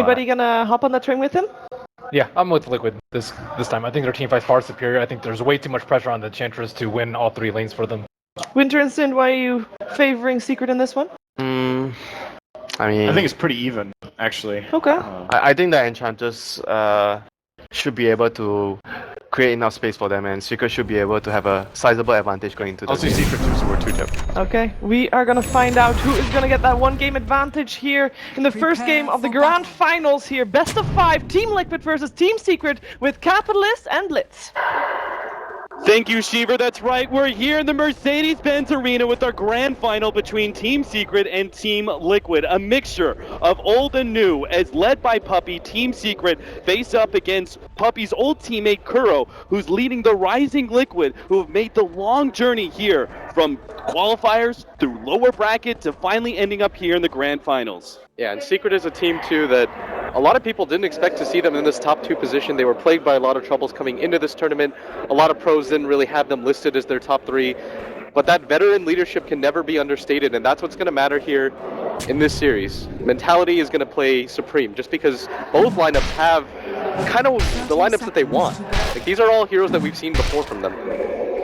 Anybody gonna hop on that train with him? Yeah, I'm with Liquid this time. I think their team fight's far superior. I think there's way too much pressure on the Enchantress to win all 3 lanes for them. Winter and Sin, why are you favoring Secret in this one? I think it's pretty even, actually. Okay. I think that Enchantress should be able to create enough space for them, and Secret should be able to have a sizable advantage going into the Also, Secret were 2-tap. Okay, we are gonna find out who is gonna get that 1-game advantage here in the first game of the Grand Finals here. Best of 5, Team Liquid versus Team Secret with Capitalist and Blitz. Thank you, Sheever. That's right. We're here in the Mercedes-Benz Arena with our grand final between Team Secret and Team Liquid. A mixture of old and new, as led by Puppey, Team Secret face up against Puppey's old teammate Kuro, who's leading the rising Liquid, who have made the long journey here from qualifiers through lower bracket to finally ending up here in the grand finals. Yeah, and Secret is a team, too, that a lot of people didn't expect to see them in this top 2 position. They were plagued by a lot of troubles coming into this tournament. A lot of pros didn't really have them listed as their top 3. But that veteran leadership can never be understated, and that's what's going to matter here in this series. Mentality is going to play supreme, just because both lineups have kind of the lineups that they want. Like, these are all heroes that we've seen before from them.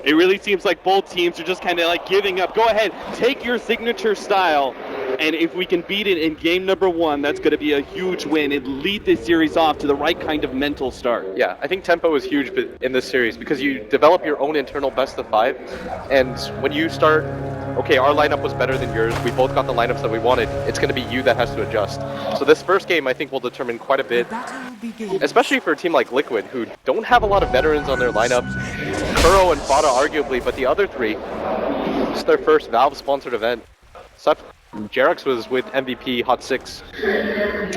It really seems like both teams are just kind of like giving up. Go ahead, take your signature style. And if we can beat it in game number 1, that's going to be a huge win and lead this series off to the right kind of mental start. Yeah, I think tempo is huge in this series because you develop your own internal best of 5. And when you start, okay, our lineup was better than yours, we both got the lineups that we wanted, it's going to be you that has to adjust. So this first game, I think, will determine quite a bit, especially for a team like Liquid, who don't have a lot of veterans on their lineup. Kuro and Fada, arguably, but the other 3, it's their first Valve-sponsored event. Jarex was with MVP Hot 6.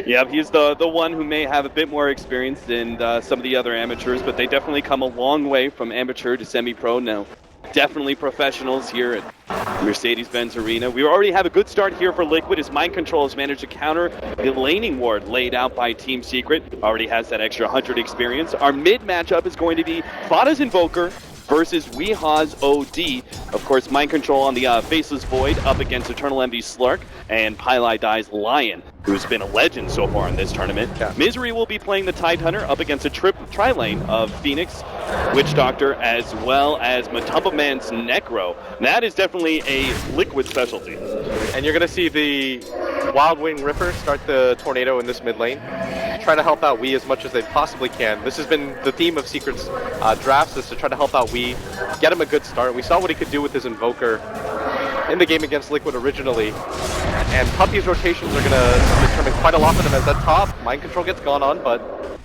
Yeah, he's the one who may have a bit more experience than some of the other amateurs, but they definitely come a long way from amateur to semi-pro now. Definitely professionals here at Mercedes-Benz Arena. We already have a good start here for Liquid as Mind Control has managed to counter the laning ward laid out by Team Secret. Already has that extra 100 experience. Our mid matchup is going to be Fada's Invoker versus Weeha's OD. Of course, Mind Control on the Faceless Void up against Eternal Envy Slark and Pylai Dai's Lion, who's been a legend so far in this tournament. Yeah. Misery will be playing the Tide Hunter up against a tri-lane of Phoenix, Witch Doctor, as well as Matumba Man's Necro. That is definitely a Liquid specialty. And you're going to see the Wild Wing Ripper start the Tornado in this mid lane, trying to help out Wii as much as they possibly can. This has been the theme of Secret's drafts, is to try to help out Wii, get him a good start. We saw what he could do with his Invoker in the game against Liquid originally, and Puppey's rotations are going to determine quite a lot for them as that top Mind Control gets gone on, but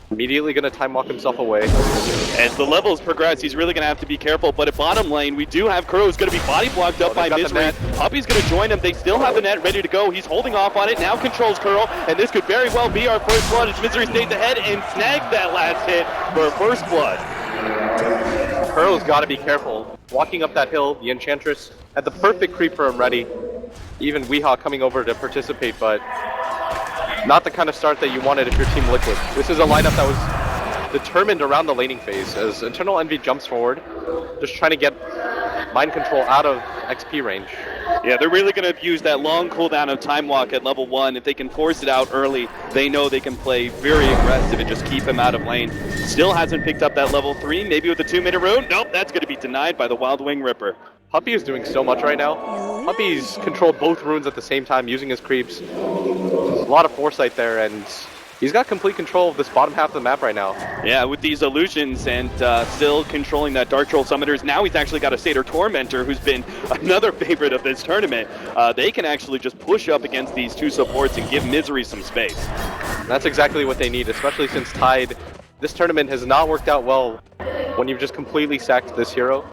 immediately going to time walk himself away. As the levels progress, he's really going to have to be careful, but at bottom lane, we do have Kuro who's going to be body blocked up by Misery. Puppey's going to join him. They still have the net ready to go. He's holding off on it, now controls Kuro, and this could very well be our first blood as Misery stays ahead and snags that last hit for first blood. Kuro's got to be careful. Walking up that hill, the Enchantress had the perfect creep for him ready. Even Weehaw coming over to participate, but not the kind of start that you wanted if you're Team Liquid. This is a lineup that was determined around the laning phase as Eternal Envy jumps forward, just trying to get Mind Control out of XP range. Yeah, they're really going to use that long cooldown of Time Walk at level 1. If they can force it out early, they know they can play very aggressive and just keep him out of lane. Still hasn't picked up that level 3, maybe with the 2-minute rune. Nope, that's going to be denied by the Wild Wing Ripper. Puppey is doing so much right now. Puppey's controlled both runes at the same time using his creeps. A lot of foresight there, and he's got complete control of this bottom half of the map right now. Yeah, with these illusions and still controlling that Dark Troll Summoners. Now he's actually got a Satyr Tormentor who's been another favorite of this tournament. They can actually just push up against these two supports and give Misery some space. That's exactly what they need, especially since Tide, this tournament has not worked out well when you've just completely sacked this hero.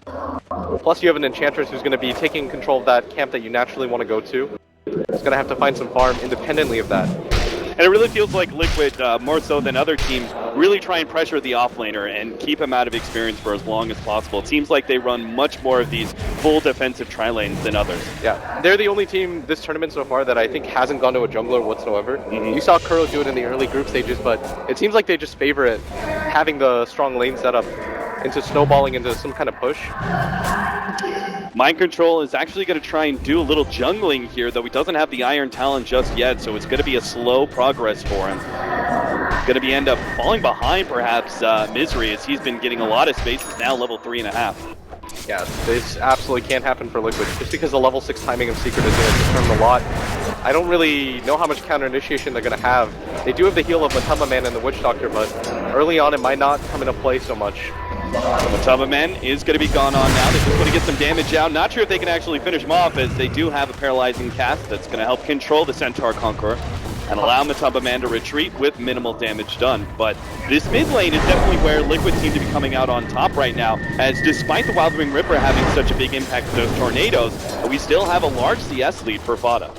Plus you have an Enchantress who's going to be taking control of that camp that you naturally want to go to. He's going to have to find some farm independently of that. And it really feels like Liquid, more so than other teams, really try and pressure the offlaner and keep him out of experience for as long as possible. It seems like they run much more of these full defensive tri-lanes than others. Yeah, they're the only team this tournament so far that I think hasn't gone to a jungler whatsoever. Mm-hmm. You saw Kuro do it in the early group stages, but it seems like they just favor it, having the strong lane setup into snowballing into some kind of push. Mind Control is actually going to try and do a little jungling here, though he doesn't have the Iron Talon just yet, so it's going to be a slow progress for him. Going to be end up falling behind, perhaps, Misery, as he's been getting a lot of spaces, now level 3.5. Yeah, this absolutely can't happen for Liquid, just because the level 6 timing of Secret is going to determine a lot. I don't really know how much counter initiation they're going to have. They do have the heal of Matamba Man and the Witch Doctor, but early on it might not come into play so much. Matamba Man is going to be gone on now. They just want to get some damage out. Not sure if they can actually finish him off, as they do have a paralyzing cast that's going to help control the Centaur Conqueror and allow Matamba Man to retreat with minimal damage done. But this mid lane is definitely where Liquid seem to be coming out on top right now, as despite the Wild Wing Ripper having such a big impact with those tornadoes, we still have a large CS lead for Fada.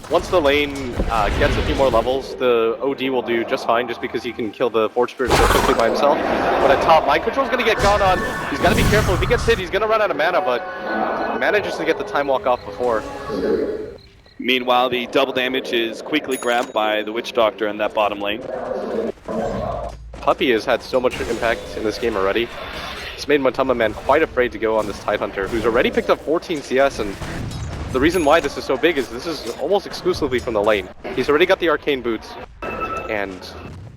Once the lane gets a few more levels, the OD will do just fine, just because he can kill the Forge Spirit so quickly by himself. But at top, Mind Control's going to get gone on. He's got to be careful. If he gets hit, he's going to run out of mana, but manages to get the time walk off before. Meanwhile, the double damage is quickly grabbed by the Witch Doctor in that bottom lane. Puppey has had so much impact in this game already. It's made Matamba Man quite afraid to go on this Tidehunter, who's already picked up 14 CS, and the reason why this is so big is this is almost exclusively from the lane. He's already got the Arcane Boots, and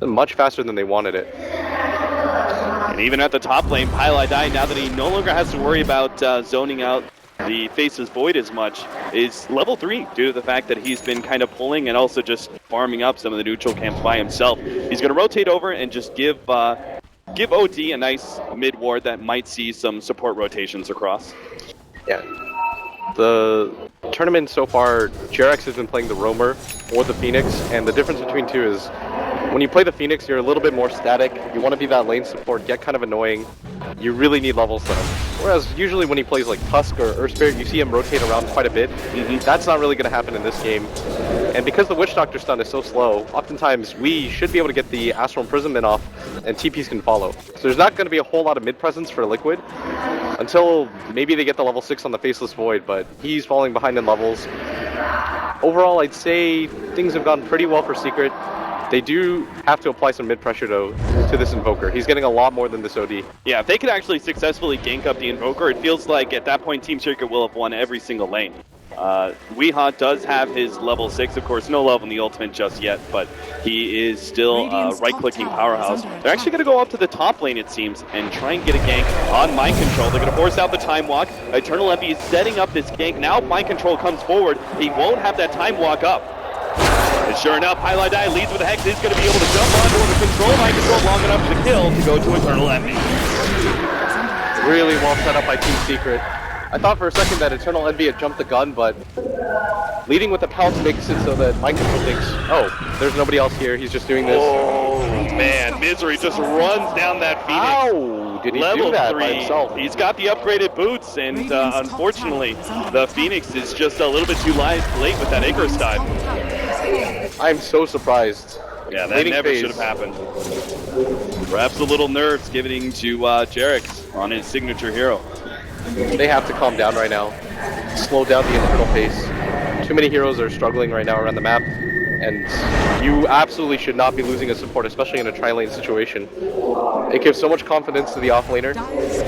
much faster than they wanted it. And even at the top lane, Pylai, now that he no longer has to worry about zoning out the Faceless Void as much, is level 3 due to the fact that he's been kind of pulling and also just farming up some of the neutral camps by himself. He's going to rotate over and just give OD a nice mid ward that might see some support rotations across. Yeah. The tournament so far, Jerex has been playing the Roamer or the Phoenix, and the difference between two is when you play the Phoenix, you're a little bit more static. You want to be that lane support, get kind of annoying. You really need levels though. Whereas usually when he plays like Tusk or Earth Spirit, you see him rotate around quite a bit. That's not really going to happen in this game. And because the Witch Doctor stun is so slow, oftentimes we should be able to get the Astral Imprisonment off, and TPs can follow. So there's not going to be a whole lot of mid presence for Liquid until maybe they get the level 6 on the Faceless Void, but he's falling behind in levels. Overall, I'd say things have gone pretty well for Secret. They do have to apply some mid-pressure, though, to this Invoker. He's getting a lot more than this OD. Yeah, if they could actually successfully gank up the Invoker, it feels like at that point Team Secret will have won every single lane. Weehaw does have his level 6, of course, no love in the ultimate just yet, but he is still a right-clicking powerhouse. They're actually going to go up to the top lane, it seems, and try and get a gank on Mind Control. They're going to force out the Time Walk. Eternal Envy is setting up this gank. Now Mind Control comes forward. He won't have that Time Walk up. And sure enough, Pylai leads with a Hex. He's going to be able to jump onto him to control Mind Control long enough to kill to go to Eternal Envy. Really well set up by Team Secret. I thought for a second that Eternal Envy had jumped the gun, but leading with the pounce makes it so that Mind Control thinks, oh, there's nobody else here, he's just doing this. Oh, man, Misery just runs down that Phoenix. How did he Level do that 3. by himself? He's got the upgraded boots, and unfortunately, the Phoenix is just a little bit too late with that Icarus dive. I'm so surprised. Yeah, that Leading never phase. should have happened. Perhaps a little nerves giving to Jerex on his signature hero. They have to calm down right now. Slow down the internal pace. Too many heroes are struggling right now around the map, and you absolutely should not be losing a support, especially in a tri-lane situation. It gives so much confidence to the offlaner.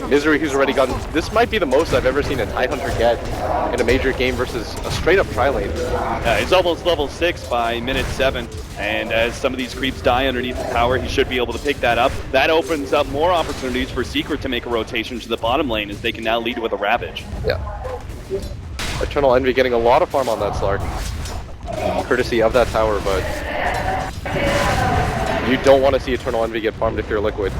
Misery, who's already gotten... This might be the most I've ever seen a Tidehunter get in a major game versus a straight-up tri-lane. Yeah, he's almost level 6 by minute 7, and as some of these creeps die underneath the tower, he should be able to pick that up. That opens up more opportunities for Secret to make a rotation to the bottom lane, as they can now lead with a Ravage. Yeah. Eternal Envy getting a lot of farm on that Slark, courtesy of that tower, but you don't want to see Eternal Envy get farmed if you're Liquid.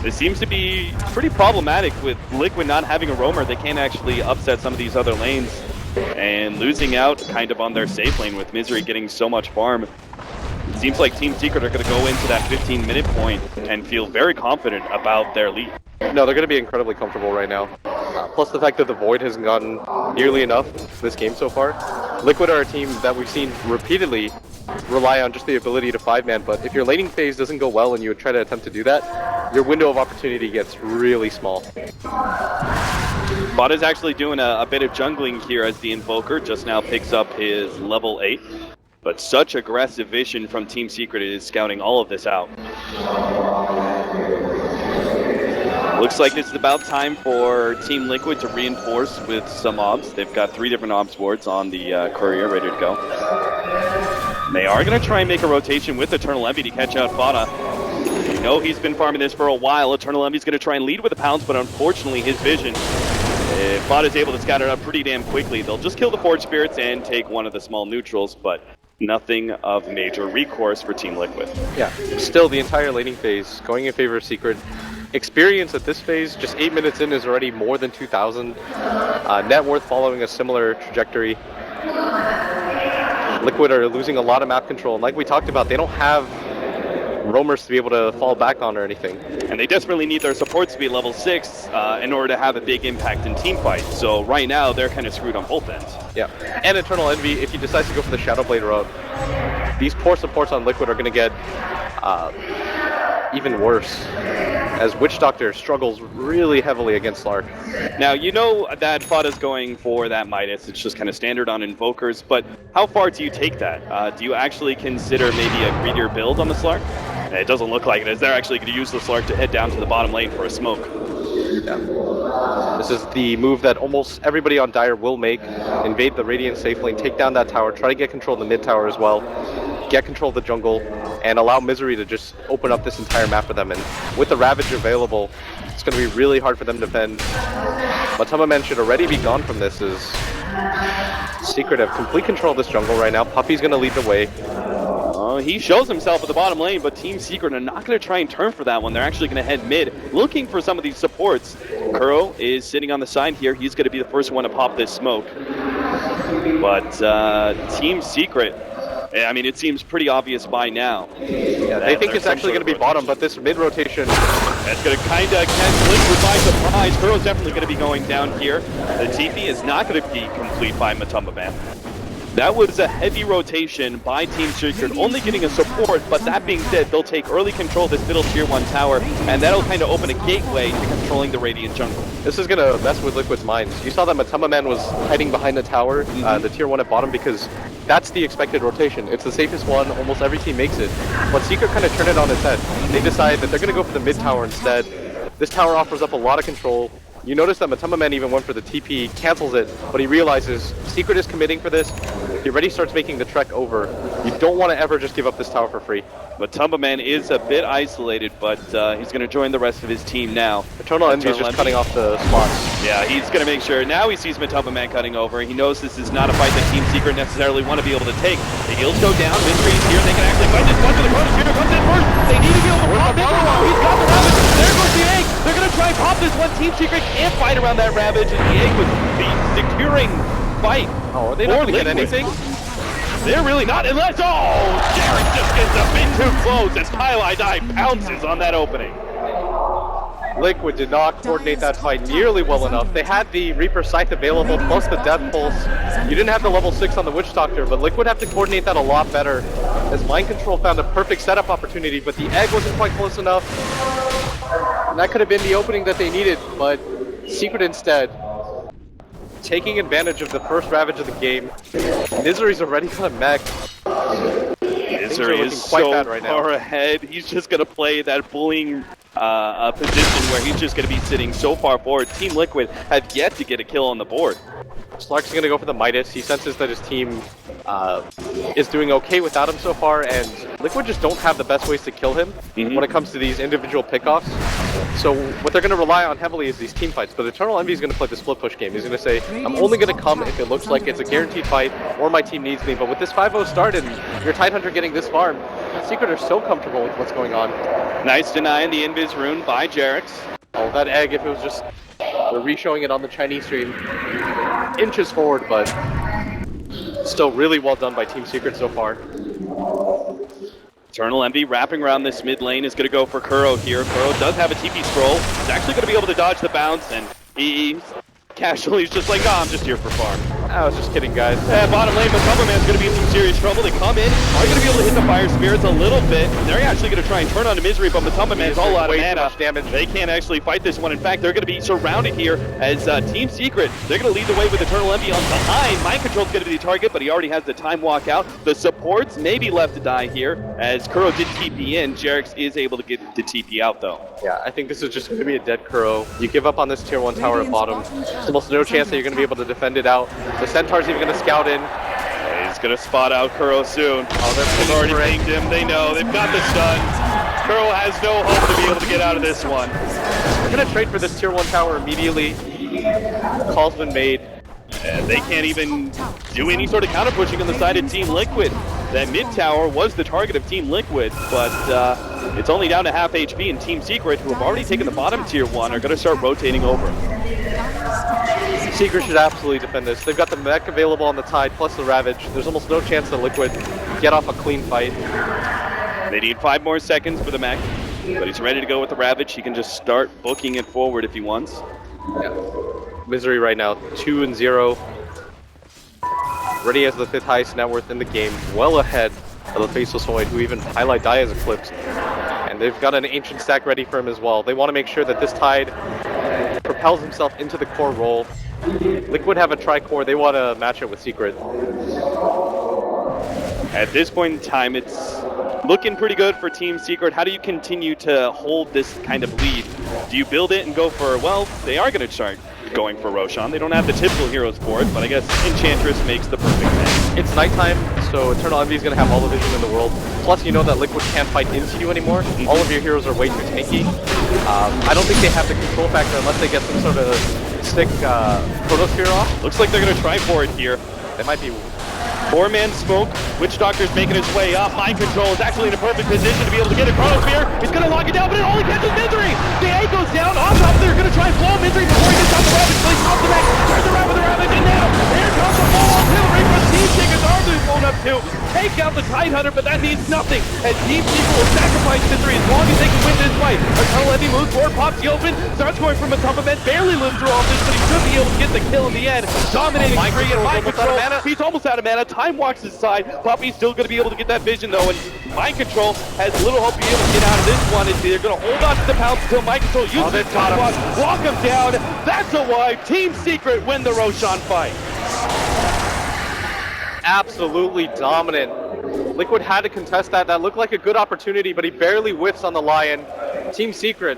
It seems to be pretty problematic with Liquid not having a roamer. They can't actually upset some of these other lanes, and losing out kind of on their safe lane with Misery getting so much farm. It seems like Team Secret are going to go into that 15-minute point and feel very confident about their lead. No, they're going to be incredibly comfortable right now. Plus the fact that the Void hasn't gotten nearly enough this game so far. Liquid are a team that we've seen repeatedly rely on just the ability to 5-man, but if your laning phase doesn't go well and you try to attempt to do that, your window of opportunity gets really small. Bot is actually doing a bit of jungling here as the Invoker just now picks up his level 8. But such aggressive vision from Team Secret is scouting all of this out. Looks like this is about time for Team Liquid to reinforce with some obs. They've got 3 different obs boards on the courier ready to go. They are going to try and make a rotation with Eternal Envy to catch out Fada. You know he's been farming this for a while. Eternal Envy's going to try and lead with the pounds, but unfortunately his vision, if Fada's able to scatter it up pretty damn quickly, they'll just kill the Forge Spirits and take one of the small neutrals, but nothing of major recourse for Team Liquid. Yeah, still the entire laning phase going in favor of Secret. Experience at this phase, just 8 minutes in, is already more than 2,000. Net worth following a similar trajectory. Liquid are losing a lot of map control, and like we talked about, they don't have roamers to be able to fall back on or anything. And they desperately need their supports to be level 6 in order to have a big impact in team fights. So right now, they're kind of screwed on both ends. Yeah, and Eternal Envy, if he decides to go for the Shadow Blade route, these poor supports on Liquid are going to get even worse, as Witch Doctor struggles really heavily against Slark. Now, you know that Fada's going for that Midas. It's just kind of standard on Invokers, but how far do you take that? Do you actually consider maybe a greedier build on the Slark? It doesn't look like it, as they're actually going to use the Slark to head down to the bottom lane for a smoke. Yeah. This is the move that almost everybody on Dire will make. Invade the Radiant safe lane, take down that tower, try to get control of the mid tower as well, get control of the jungle, and allow Misery to just open up this entire map for them. And with the Ravage available, it's going to be really hard for them to defend. Matama Men should already be gone from this, as Secret have complete control of this jungle right now. Puppey's going to lead the way. He shows himself at the bottom lane, but Team Secret are not going to try and turn for that one. They're actually going to head mid, looking for some of these supports. Kuro is sitting on the side here. He's going to be the first one to pop this smoke. But Team Secret, I mean, it seems pretty obvious by now. Yeah, they think it's actually going to be bottom, but this mid rotation... That's going to kind of catch Liquid by surprise. Kuro's definitely going to be going down here. The TP is not going to be complete by Matumba Man. That was a heavy rotation by Team Secret, only getting a support, but that being said, they'll take early control of this middle tier 1 tower, and that'll kind of open a gateway to controlling the Radiant jungle. This is going to mess with Liquid's minds. You saw that Matama Man was hiding behind the tower, the tier 1 at bottom, because that's the expected rotation. It's the safest one, almost every team makes it. But Secret kind of turned it on its head. They decide that they're going to go for the mid tower instead. This tower offers up a lot of control. You notice that Matama Man even went for the TP, cancels it, but he realizes Secret is committing for this. He already starts making the trek over. You don't want to ever just give up this tower for free. Matumba Man is a bit isolated, but he's going to join the rest of his team now. Eternal Envy is just cutting off the slots. Yeah, he's going to make sure. Now he sees Matumba Man cutting over. He knows this is not a fight that Team Secret necessarily want to be able to take. The heals go down. Misery's here. They can actually fight this one to the corner. Shooter comes in first. They need to be able to pop it. He's got the Ravage. There goes the egg. They're going to try and pop this one. Team Secret can't fight around that Ravage, and the egg was the securing fight. Oh, are they not going to get anything? They're really not, unless, Jared just gets a bit too close as Kylai Dai pounces on that opening. Liquid did not coordinate that fight nearly well enough. They had the Reaper Scythe available, plus the Death Pulse. You didn't have the level 6 on the Witch Doctor, but Liquid have to coordinate that a lot better, as Mind Control found a perfect setup opportunity, but the egg wasn't quite close enough. And that could have been the opening that they needed, but Secret instead, taking advantage of the first Ravage of the game. Misery's already got a mech. Misery is so far ahead. He's just going to play that bullying position where he's just going to be sitting so far forward. Team Liquid have yet to get a kill on the board. Slark's going to go for the Midas. He senses that his team is doing okay without him so far, and Liquid just don't have the best ways to kill him when it comes to these individual pickoffs. So what they're going to rely on heavily is these team fights, but Eternal Envy is going to play the split push game. He's going to say, I'm only going to come if it looks like it's a guaranteed fight or my team needs me, but with this 5-0 start and your Tidehunter getting this farm, Secret are so comfortable with what's going on. Nice denying the Invis rune by Jarex. Oh, that egg, if it was just... We're re-showing it on the Chinese stream. Inches forward, but still really well done by Team Secret so far. Eternal Envy wrapping around this mid lane is going to go for Kuro here. Kuro does have a TP scroll. He's actually going to be able to dodge the bounce, and he's casually just like, I'm just here for farm. I was just kidding, guys. Bottom lane, but Coverman's going to be in some serious trouble. They come in, are going to be able to hit the Fire Spirits a little bit. They're actually going to try and turn on the Misery, but Matumba Man's all out of mana. Damage. They can't actually fight this one. In fact, they're going to be surrounded here as Team Secret. They're going to lead the way with Eternal Envy on behind. Mind Control's going to be the target, but he already has the time walk out. The supports may be left to die here, as Kuro did TP in. Jerix is able to get the TP out, though. Yeah, I think this is just going to be a dead Kuro. You give up on this tier 1 tower at bottom. There's almost no chance that you're going to be able to defend it out. The Centaur's even going to scout in. He's going to spot out Kuro soon. They've already pinged him. They know. They've got the stun. Kuro has no hope to be able to get out of this one. We're going to trade for this tier 1 tower immediately. Call's been made. And they can't even do any sort of counter pushing on the side of Team Liquid. That mid tower was the target of Team Liquid, but it's only down to half HP, and Team Secret, who have already taken the bottom tier 1, are going to start rotating over. Secret should absolutely defend this. They've got the mech available on the Tide, plus the Ravage. There's almost no chance that Liquid get off a clean fight. They need 5 more seconds for the mech, but he's ready to go with the Ravage. He can just start booking it forward if he wants. Yeah. Misery right now, 2-0. Ready as the 5th highest net worth in the game, well ahead of the Faceless Void, who even Highlight Die has eclipsed. And they've got an Ancient stack ready for him as well. They want to make sure that this Tide propels himself into the core role. Liquid have a tri-core, they want to match it with Secret. At this point in time, it's looking pretty good for Team Secret. How do you continue to hold this kind of lead? Do you build it and go for, well, they are going to start going for Roshan. They don't have the typical heroes for it, but I guess Enchantress makes the perfect match. It's nighttime, so Eternal Envy is going to have all the vision in the world. Plus, you know that Liquid can't fight into you anymore. All of your heroes are way too tanky. I don't think they have the control factor unless they get some sort of sick Chronosphere off. Looks like they're going to try for it here. They might be... 4-man smoke. Witch Doctor's making his way up. Mind Control is actually in a perfect position to be able to get a Chronosphere. He's going to lock it down, but it only catches Misery. The A goes down. On top, they're going to try and blow Misery before he gets out the Ravage. Plays off the back. Turns around with the Ravage, and now here comes the full artillery from Team Secret's army blown up too. Take out the Tidehunter, but that means nothing. As Team Secret will sacrifice Misery as long as they can win this fight. Eternal Envy moves forward, pops the open, starts going from a top of barely lives through all this, but he should be able to get the kill in the end. Dominating free and Mind Control. He's almost out of mana. Time walks his side. Puppy's still going to be able to get that vision though, and Mind Control has little hope to be able to get out of this one. It's either going to hold on to the pounce until Mind Control uses his time walk him down. That's a wipe. Team Secret win the Roshan fight. Absolutely dominant. Liquid had to contest that. That looked like a good opportunity, but he barely whiffs on the Lion. Team Secret.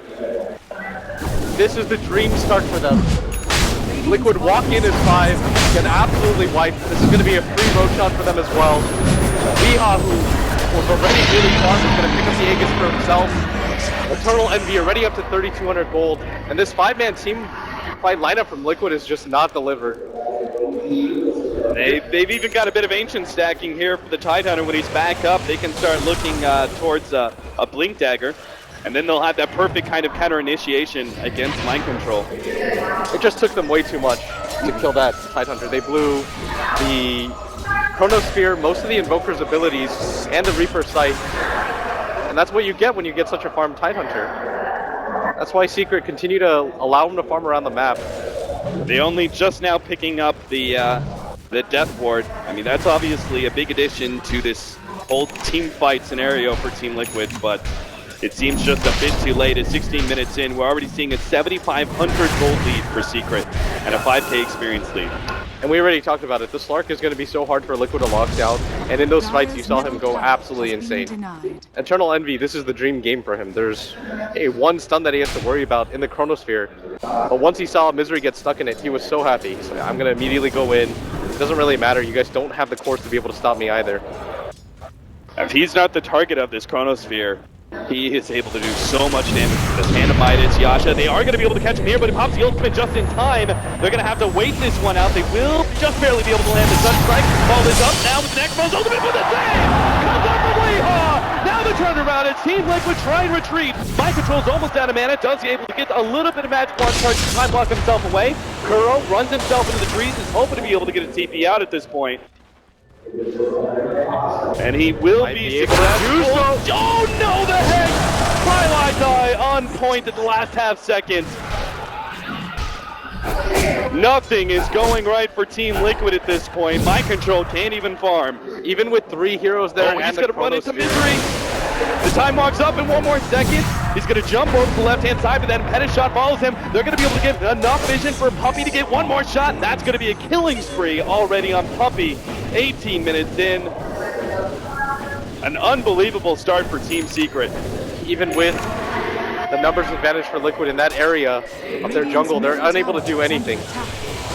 This is the dream start for them. Liquid walk in as 5, get absolutely wiped. This is going to be a free Roshan for them as well. Weehaw, who was already really far, is going to pick up the Aegis for himself. Eternal Envy already up to 3,200 gold, and this 5-man team fight lineup from Liquid is just not delivered. They've even got a bit of Ancient stacking here for the Tidehunter. When he's back up, they can start looking towards a Blink Dagger. And then they'll have that perfect kind of counter initiation against Mind Control. It just took them way too much to kill that Tidehunter. They blew the Chronosphere, most of the Invoker's abilities, and the Reaper's Sight. And that's what you get when you get such a farmed Tidehunter. That's why Secret continue to allow him to farm around the map. They only just now picking up the Death Ward. I mean, that's obviously a big addition to this whole team fight scenario for Team Liquid, but it seems just a bit too late. At 16 minutes in, we're already seeing a 7,500 gold lead for Secret and a 5k experience lead. And we already talked about it. The Slark is going to be so hard for Liquid to lock down, and in those fights you saw him go absolutely insane. Eternal Envy, this is the dream game for him. There's one stun that he has to worry about in the Chronosphere, but once he saw Misery get stuck in it, he was so happy. He's like, I'm going to immediately go in. It doesn't really matter. You guys don't have the cores to be able to stop me either. If he's not the target of this Chronosphere, he is able to do so much damage to this Handamitis, Yasha. They are going to be able to catch him here, but he pops the ultimate just in time. They're going to have to wait this one out. They will just barely be able to land the Sunstrike. Ball is up now with the Necromos ultimate with the save! Comes up from Weehaw! Now the turnaround. It's Team Liquid try and retreat. Mind Control's almost out of mana. Does he able to get a little bit of magic one charge to time block himself away? Kuro runs himself into the trees, is hoping to be able to get a TP out at this point. And he will be successful. Oh no, the head! Highlight Die on point at the last half second. Nothing is going right for Team Liquid at this point. Mind Control can't even farm. Even with 3 heroes there, Oh, and he's the going to run into Chronosphere. Misery. The time marks up in 1 more second. He's going to jump over to the left-hand side, but then Pettis shot follows him. They're going to be able to get enough vision for Puppey to get 1 more shot. That's going to be a killing spree already on Puppey. 18 minutes in. An unbelievable start for Team Secret. Even with the numbers advantage for Liquid in that area of their jungle, they're unable to do anything.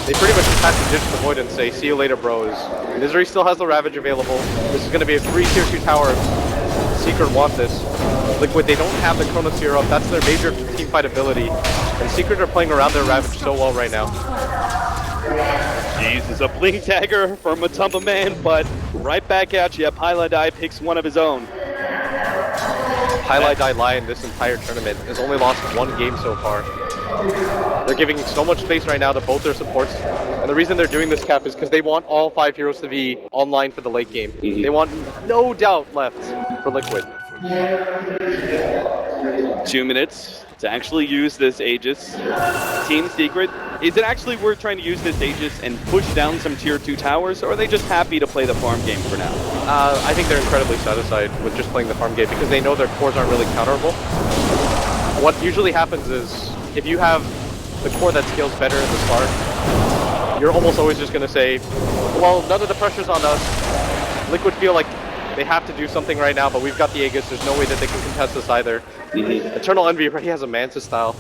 They pretty much just have to ditch the Void and say, see you later, bros. Misery still has the Ravage available. This is going to be a 3 tier 2 tower. Secret want this. Liquid, they don't have the Chronosphere up. That's their major team fight ability. And Secret are playing around their Ravage so well right now. Jeez, it's a blink dagger for Matumba Man, but right back at you. Piladai picks one of his own. Highlight Die Lion this entire tournament has only lost 1 game so far. They're giving so much space right now to both their supports. And the reason they're doing this, Cap, is because they want all 5 heroes to be online for the late game. They want no doubt left for Liquid. 2 minutes to actually use this Aegis. Team Secret, is it actually worth trying to use this Aegis and push down some tier 2 towers, or are they just happy to play the farm game for now? I think they're incredibly satisfied with just playing the farm game because they know their cores aren't really counterable. What usually happens is, if you have the core that scales better in the start, you're almost always just going to say, well, none of the pressure's on us. Liquid feel like they have to do something right now, but we've got the Aegis. There's no way that they can contest us either. Eternal Envy already has a Mantis style.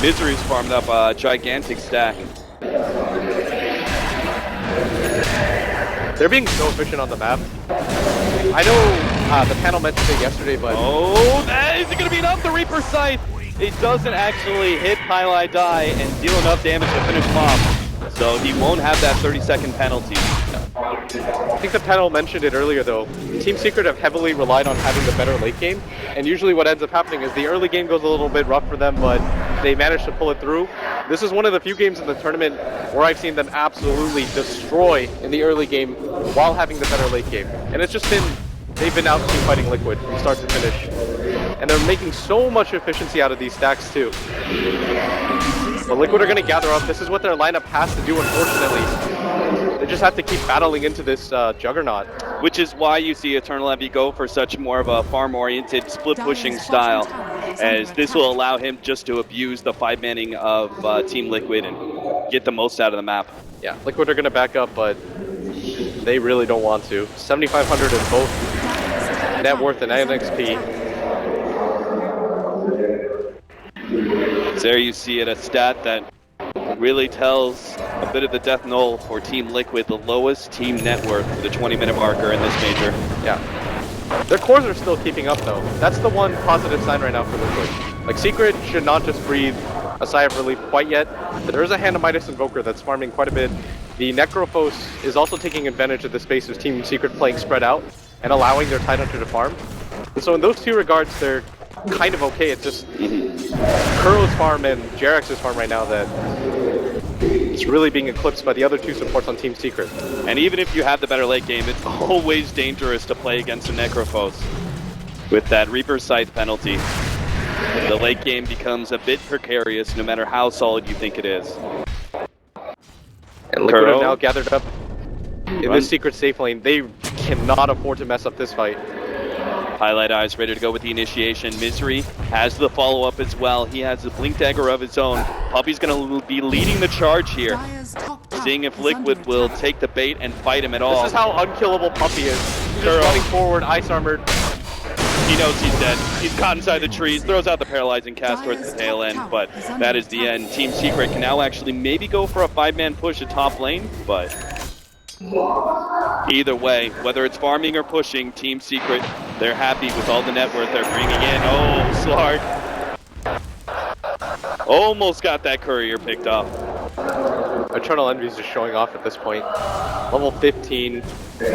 Misery's farmed up a gigantic stack. They're being so efficient on the map. I know the panel mentioned it yesterday, but... Oh, that is it going to be enough? The Reaper Scythe! It doesn't actually hit Piladai and deal enough damage to finish him off. So he won't have that 30-second penalty. I think the panel mentioned it earlier though. Team Secret have heavily relied on having the better late game, and usually what ends up happening is the early game goes a little bit rough for them, but they manage to pull it through. This is one of the few games in the tournament where I've seen them absolutely destroy in the early game while having the better late game. And it's just been, they've been out team fighting Liquid from start to finish. And they're making so much efficiency out of these stacks too. But Liquid are going to gather up. This is what their lineup has to do, unfortunately. They just have to keep battling into this juggernaut. Which is why you see Eternal Envy go for such more of a farm-oriented split-pushing style, as this will allow him just to abuse the 5-manning of Team Liquid and get the most out of the map. Yeah, Liquid are going to back up, but they really don't want to. 7,500 in both net worth and NXP. There you see it, a stat that really tells a bit of the death knell for Team Liquid, the lowest team net worth for the 20-minute marker in this major. Yeah. Their cores are still keeping up, though. That's the one positive sign right now for Liquid. Like, Secret should not just breathe a sigh of relief quite yet. There is a hand of Midas Invoker that's farming quite a bit. The Necrophos is also taking advantage of the space of Team Secret playing spread out and allowing their Tidehunter to farm. And so in those two regards, they're kind of okay. It's just Kuro's farm and Jerax's farm right now that it's really being eclipsed by the other two supports on Team Secret. And even if you have the better late game, it's always dangerous to play against a Necrophos. With that Reaper Scythe penalty, the late game becomes a bit precarious no matter how solid you think it is. And Liquid have now gathered up in this Secret safe lane. They cannot afford to mess up this fight. Highlight Eyes ready to go with the initiation. Misery has the follow-up as well. He has a Blink Dagger of his own. Puppey's going to be leading the charge here. Seeing if Liquid will take the bait and fight him at all. This is how unkillable Puppey is. He's just running forward, ice armored. He knows he's dead. He's caught inside the trees, throws out the paralyzing cast towards the tail end, but that is the end. Team Secret can now actually maybe go for a 5-man push at top lane, but either way, whether it's farming or pushing, Team Secret, they're happy with all the net worth they're bringing in. Oh, Slark. Almost got that courier picked off. Eternal Envy is just showing off at this point. Level 15. They're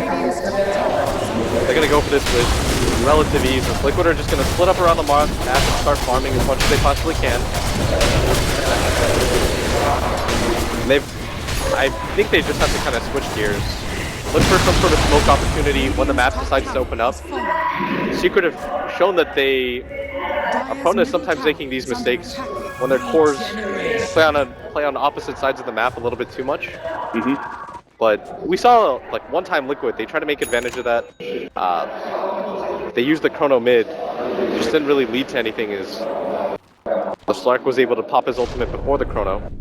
going to go for this with relative ease. Liquid are just going to split up around the map and start farming as much as they possibly can. I think they just have to kind of switch gears. Look for some sort of smoke opportunity when the map decides to open up. Secret have shown that they are prone to sometimes making these mistakes when their cores play on opposite sides of the map a little bit too much. But we saw like one time Liquid, they tried to make advantage of that. They used the Chrono mid, just didn't really lead to anything. As the Slark was able to pop his ultimate before the Chrono.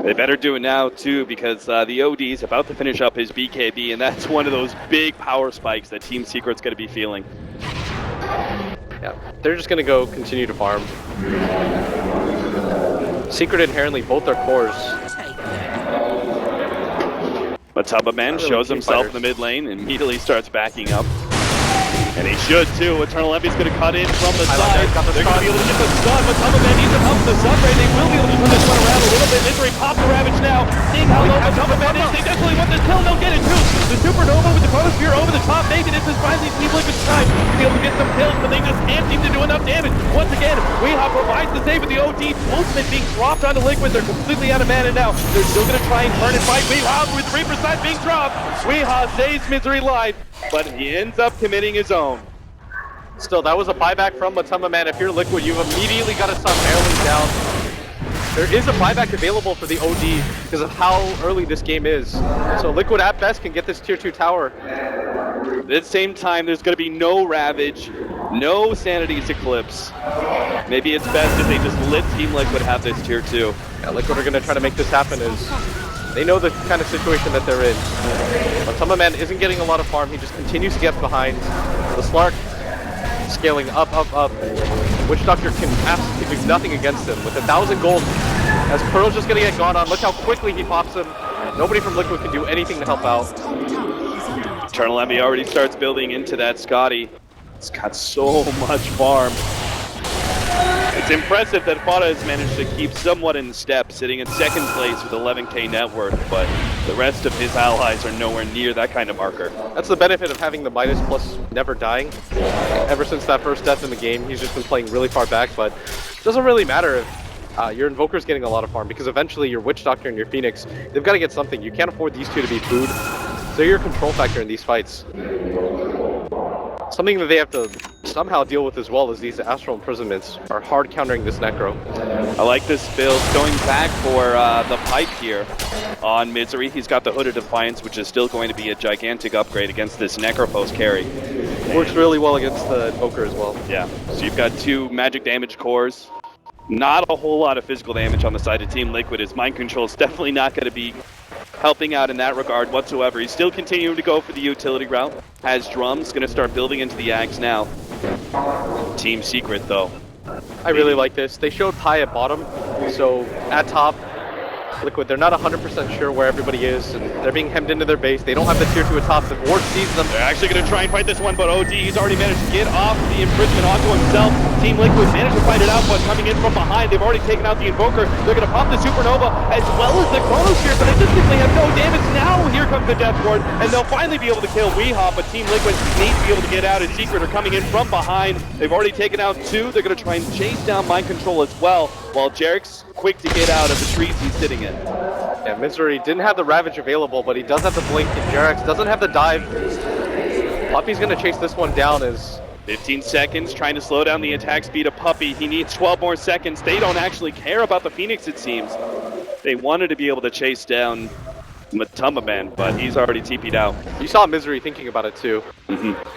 They better do it now, too, because the OD is about to finish up his BKB, and that's one of those big power spikes that Team Secret's going to be feeling. Yeah, they're just going to go continue to farm. Secret inherently, both their cores. But Tubba shows himself in the mid lane and immediately starts backing up. And he should too. Eternal Envy's going to cut in from the side. They're going to be able to get the stun, but Tubba needs some help with the sub rate. They will be able to turn this one around a little bit. Misery popped the Ravage now. Seeing how low the Tubba is, they definitely want this kill. They'll get it too. The Supernova with the Chronosphere over the top. Maybe this is finally Team Liquid's time to be able to get some kills, but they just can't seem to do enough damage. Once again, Weehaw provides the save with the OD. Ultimate being dropped onto Liquid. They're completely out of mana now. They're still going to try and turn and fight Weehaw with 3% being dropped. Weehaw saves Misery life, but he ends up committing his own. Still, that was a buyback from Matamba Man. If you're Liquid, you've immediately got to stop barreling down. There is a buyback available for the OD because of how early this game is. So Liquid at best can get this tier 2 tower. At the same time, there's going to be no Ravage, no Sanity's Eclipse. Maybe it's best if they just let Team Liquid have this tier 2. Yeah, Liquid are going to try to make this happen as they know the kind of situation that they're in. Matamba Man isn't getting a lot of farm. He just continues to get behind. The Slark scaling up. Witch Doctor can absolutely do nothing against him with 1,000 gold. As Pearl's just gonna get gone on. Look how quickly he pops him. Nobody from Liquid can do anything to help out. Eternal Envy already starts building into that Scotty. It's got so much farm. It's impressive that Fada has managed to keep somewhat in step, sitting in second place with 11k net worth, but the rest of his allies are nowhere near that kind of marker. That's the benefit of having the Midas plus never dying. Ever since that first death in the game, he's just been playing really far back, but it doesn't really matter if your Invoker's getting a lot of farm, because eventually your Witch Doctor and your Phoenix, they've got to get something. You can't afford these two to be food. They're your control factor in these fights. Something that they have to somehow deal with as well as these Astral Imprisonments are hard countering this Necro. I like this build. Going back for the pipe here on Misery. He's got the Hood of Defiance, which is still going to be a gigantic upgrade against this Necropose carry. Works really well against the Invoker as well. Yeah, so you've got 2 magic damage cores. Not a whole lot of physical damage on the side of Team Liquid. His mind control is definitely not going to be helping out in that regard whatsoever. He's still continuing to go for the utility route. Has drums, going to start building into the Ags now. Team Secret, though. I really like this. They showed Pi at bottom, so at top, Liquid, they're not 100% sure where everybody is, and they're being hemmed into their base. They don't have the tier 2 atop. The ward sees them. They're actually going to try and fight this one, but OD, he's already managed to get off the imprisonment onto himself. Team Liquid managed to fight it out, but coming in from behind, they've already taken out the Invoker. They're going to pop the Supernova as well as the Chronosphere, but they just simply have no damage. Now here comes the Death Ward, and they'll finally be able to kill Weehaw, but Team Liquid needs to be able to get out, and Secret are coming in from behind. They've already taken out 2. They're going to try and chase down Mind Control as well, while Jarek's quick to get out of the trees he's sitting in. Yeah, Misery didn't have the Ravage available, but he does have the Blink, and Jarex doesn't have the dive. Puppy's going to chase this one down as 15 seconds, trying to slow down the attack speed of Puppy. He needs 12 more seconds. They don't actually care about the Phoenix, it seems. They wanted to be able to chase down Matamba Man, but he's already TP'd out. You saw Misery thinking about it too.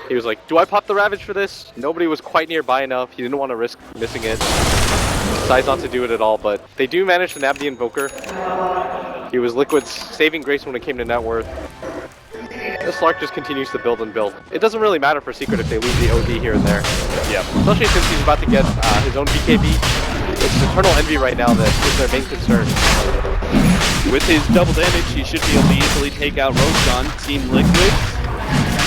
He was like, do I pop the Ravage for this? Nobody was quite nearby enough. He didn't want to risk missing it. Decides not to do it at all, but they do manage to nab the Invoker. He was Liquid's saving grace when it came to net worth. This Slark just continues to build and build. It doesn't really matter for Secret if they lose the OD here and there. Yeah. Especially since he's about to get his own BKB. It's Eternal Envy right now that is their main concern. With his double damage, he should be able to easily take out Roshan. Team Liquid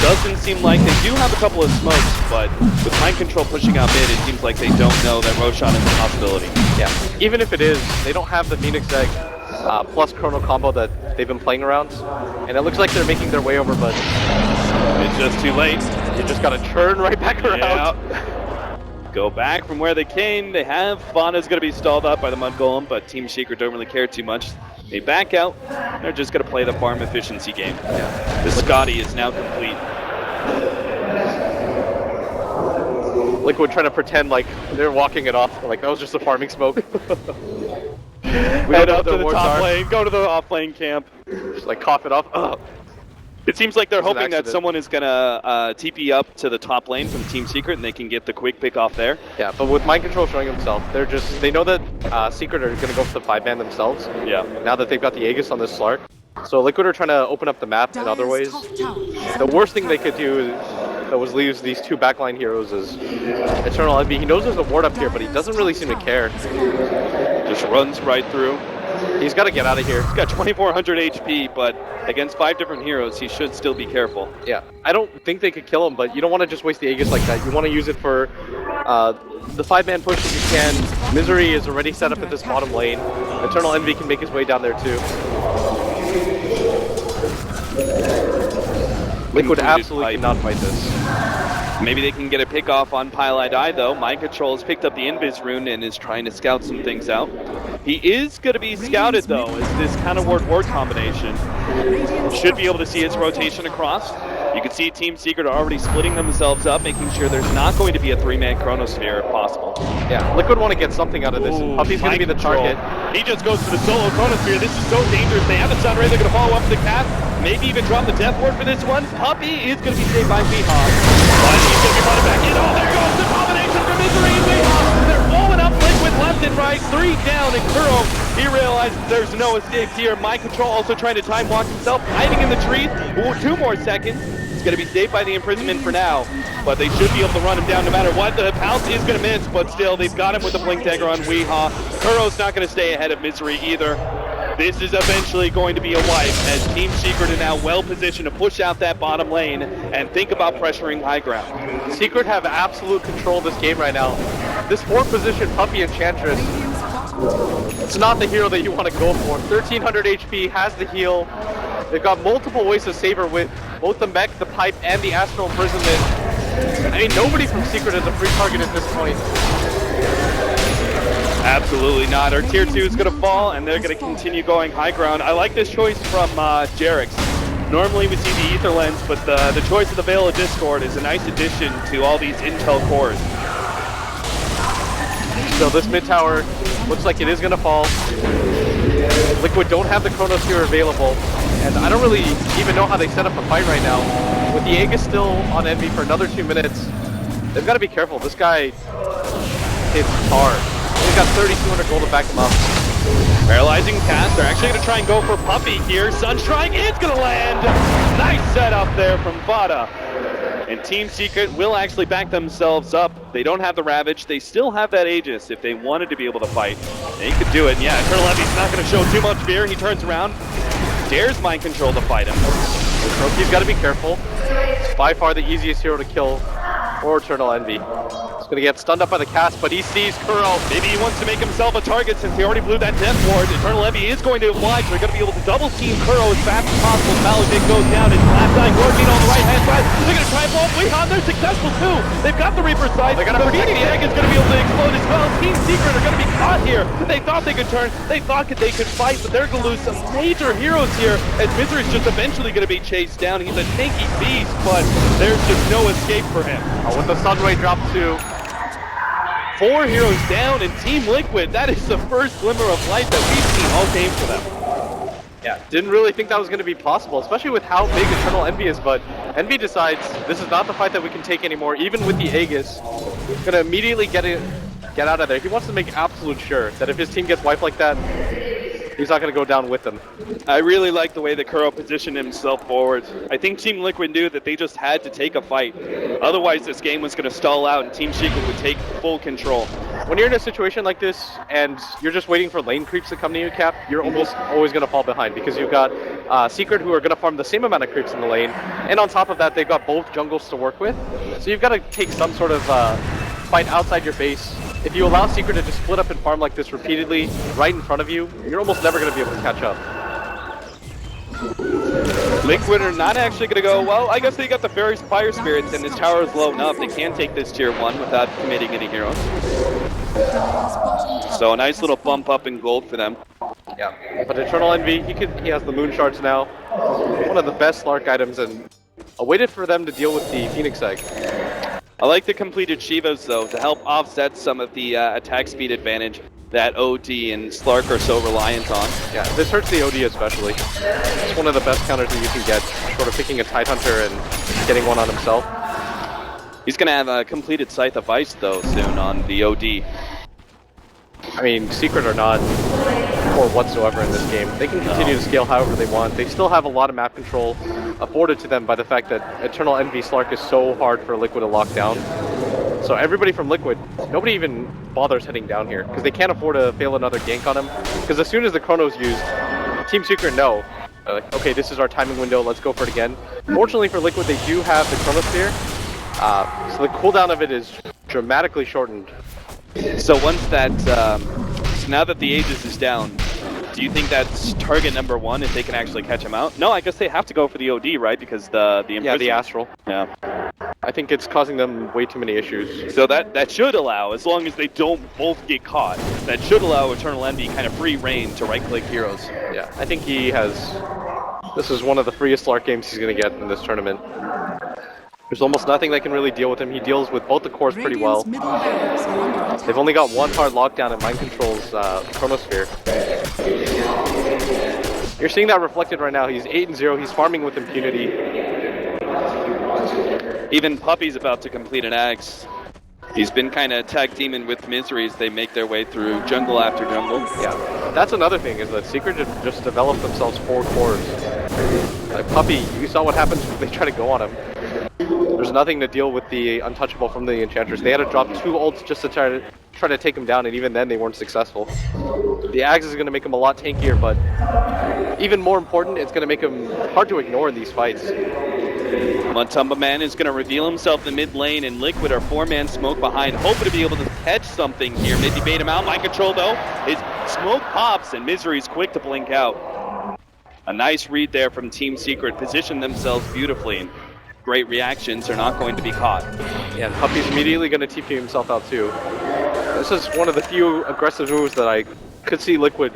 doesn't seem like they do have a couple of smokes, but with Mind Control pushing out mid, it seems like they don't know that Roshan is a possibility. Yeah. Even if it is, they don't have the Phoenix Egg plus Chrono combo that they've been playing around. And it looks like they're making their way over, but it's just too late. You just gotta turn right back around. Yeah. Go back from where they came. They have Fauna's going to be stalled up by the Mud Golem, but Team Secret don't really care too much. They back out. They're just going to play the farm efficiency game. The Scotty is now complete. Liquid trying to pretend like they're walking it off, like that was just a farming smoke. We Head up to the wards top are. lane, go to the off lane camp. Just like cough it off. Ugh. It seems like they're It's an hoping that accident. someone is gonna TP up to the top lane from Team Secret and they can get the quick pick off there. Yeah, but with Mind Control showing himself, they know that Secret are going to go for the 5-man themselves. Yeah. Now that they've got the Aegis on this Slark. So Liquid are trying to open up the map in other ways. The worst thing they could do that was leaves these two backline heroes is Eternal Envy. He knows there's a ward up here, but he doesn't really seem to care. Just runs right through. He's got to get out of here. He's got 2400 HP, but against 5 different heroes, he should still be careful. Yeah, I don't think they could kill him, but you don't want to just waste the Aegis like that. You want to use it for the 5-man push if you can. Misery is already set up at this bottom lane. Eternal Envy can make his way down there too. Liquid absolutely cannot fight this. Maybe they can get a pick off on Pile Die though. Mind Control has picked up the Invis rune and is trying to scout some things out. He is going to be scouted though, as this kind of ward-ward combination. Should be able to see his rotation across. You can see Team Secret are already splitting themselves up, making sure there's not going to be a 3-man Chronosphere if possible. Yeah, Liquid want to get something out of this. Ooh, Puppy's going to be the Mind Control. target. He just goes for the solo Chronosphere. This is so dangerous. They have the Sunray. They're going to follow up with the Cat. Maybe even drop the Death Ward for this one. Puppy is going to be saved by Weehaw. But he's going to be brought back in. Oh, there goes the combination for Misery and Weehaw. They're blowing up Liquid left and right. 3 down, and Kuro, he realizes there's no escape here. Mind Control also trying to time walk himself, hiding in the trees. Ooh, 2 more seconds. He's going to be saved by the imprisonment for now, but they should be able to run him down no matter what. The pounce is going to miss, but still, they've got him with the Blink Dagger on Weehaw. Kuro's not going to stay ahead of Misery either. This is eventually going to be a wipe, as Team Secret are now well positioned to push out that bottom lane and think about pressuring high ground. Secret have absolute control of this game right now. This 4th position, Puppy Enchantress, it's not the hero that you want to go for. 1300 HP, has the heal. They've got multiple ways to save her with both the mech, the pipe, and the Astral Imprisonment. I mean, nobody from Secret is a free target at this point. Absolutely not. Our tier 2 is going to fall, and they're going to continue going high ground. I like this choice from Jerix. Normally we see the Ether Lens, but the choice of the Veil of Discord is a nice addition to all these intel cores. So this mid tower looks like it is going to fall. Liquid don't have the Chronosphere available, and I don't really even know how they set up a fight right now. With the Aegis still on Envy for another 2 minutes, they've got to be careful. This guy hits hard. He's got 3,200 gold to back him up. Paralyzing cast. They're actually going to try and go for Puppy here. Sunstrike is going to land. Nice setup there from Vada. And Team Secret will actually back themselves up. They don't have the Ravage. They still have that Aegis if they wanted to be able to fight. They could do it. And yeah, Eternal Envy's not going to show too much fear. He turns around, dares Mind Control to fight him. He's got to be careful. It's by far the easiest hero to kill for Eternal Envy. He's going to get stunned up by the cast, but he sees Kuro. Maybe he wants to make himself a target since he already blew that Death Ward. Eternal Envy is going to oblige. They're going to be able to double team Kuro as fast as possible. Maledict goes down, and Last Dying Lord on the right hand side. They're going to try and blow up Weehaw. They're successful too. They've got the Reaper side. They got to protect the egg is going to be able to explode as well. Team Secret are going to be caught here. They thought they could turn. They thought they could fight, but they're going to lose some major heroes here as Misery's just eventually going to be chased down. He's a tanky beast, but there's just no escape for him. With the Sunray drop too. 4 heroes down, and Team Liquid, that is the first glimmer of light that we've seen all game for them. Yeah, didn't really think that was going to be possible, especially with how big Eternal Envy is, but Envy decides this is not the fight that we can take anymore, even with the Aegis. He's going to immediately get out of there. He wants to make absolute sure that if his team gets wiped like that, he's not going to go down with them. I really like the way that Kuro positioned himself forward. I think Team Liquid knew that they just had to take a fight. Otherwise, this game was going to stall out and Team Secret would take full control. When you're in a situation like this and you're just waiting for lane creeps to come to you, Cap, you're almost always going to fall behind because you've got Secret who are going to farm the same amount of creeps in the lane, and on top of that, they've got both jungles to work with. So you've got to take some sort of fight outside your base. If you allow Secret to just split up and farm like this repeatedly right in front of you, you're almost never going to be able to catch up. Liquid are not actually going to go, well, I guess they got the Fire Spirits and this tower is low enough. They can take this tier 1 without committing any heroes. So a nice little bump up in gold for them. Yeah, but Eternal Envy, he has the Moon Shards now. One of the best Slark items, and a way for them to deal with the Phoenix Egg. I like the completed Shivas, though, to help offset some of the attack speed advantage that OD and Slark are so reliant on. Yeah, this hurts the OD especially. It's one of the best counters that you can get, short of picking a Tidehunter and getting one on himself. He's going to have a completed Scythe of Ice, though, soon on the OD. I mean, Secret or not, poor whatsoever in this game. They can continue to scale however they want. They still have a lot of map control afforded to them by the fact that Eternal Envy Slark is so hard for Liquid to lock down. So everybody from Liquid, nobody even bothers heading down here because they can't afford to fail another gank on him. Because as soon as the Chrono's used, Team Secret know, okay, this is our timing window, let's go for it again. Fortunately for Liquid, they do have the Chronosphere, so the cooldown of it is dramatically shortened. So once that, so now that the Aegis is down, do you think that's target number one if they can actually catch him out? No, I guess they have to go for the OD, right? Because the Astral. Yeah. I think it's causing them way too many issues. So that should allow, as long as they don't both get caught, that should allow Eternal Envy kind of free reign to right-click heroes. Yeah, I think he has... This is one of the freest Slark games he's going to get in this tournament. There's almost nothing that can really deal with him. He deals with both the cores pretty well. They've only got one hard lockdown in Mind Control's Chronosphere. You're seeing that reflected right now. He's 8-0. He's farming with impunity. Even Puppy's about to complete an Axe. He's been kind of tag teaming with Misery as they make their way through jungle after jungle. Yeah, that's another thing, is that Secret just developed themselves 4 cores. Like Puppy, you saw what happens when they try to go on him. There's nothing to deal with the Untouchable from the Enchantress. They had to drop 2 ults just to try to take him down, and even then they weren't successful. The Axe is going to make him a lot tankier, but even more important, it's going to make him hard to ignore in these fights. Matumba Man is going to reveal himself in mid lane, and Liquid are 4-man smoke behind, hoping to be able to catch something here. Maybe bait him out. Mind Control, though. His smoke pops, and Misery's quick to blink out. A nice read there from Team Secret. Positioned themselves beautifully, and great reactions are not going to be caught. Yeah, and Puppy's immediately going to TP himself out, too. This is one of the few aggressive moves that I could see Liquid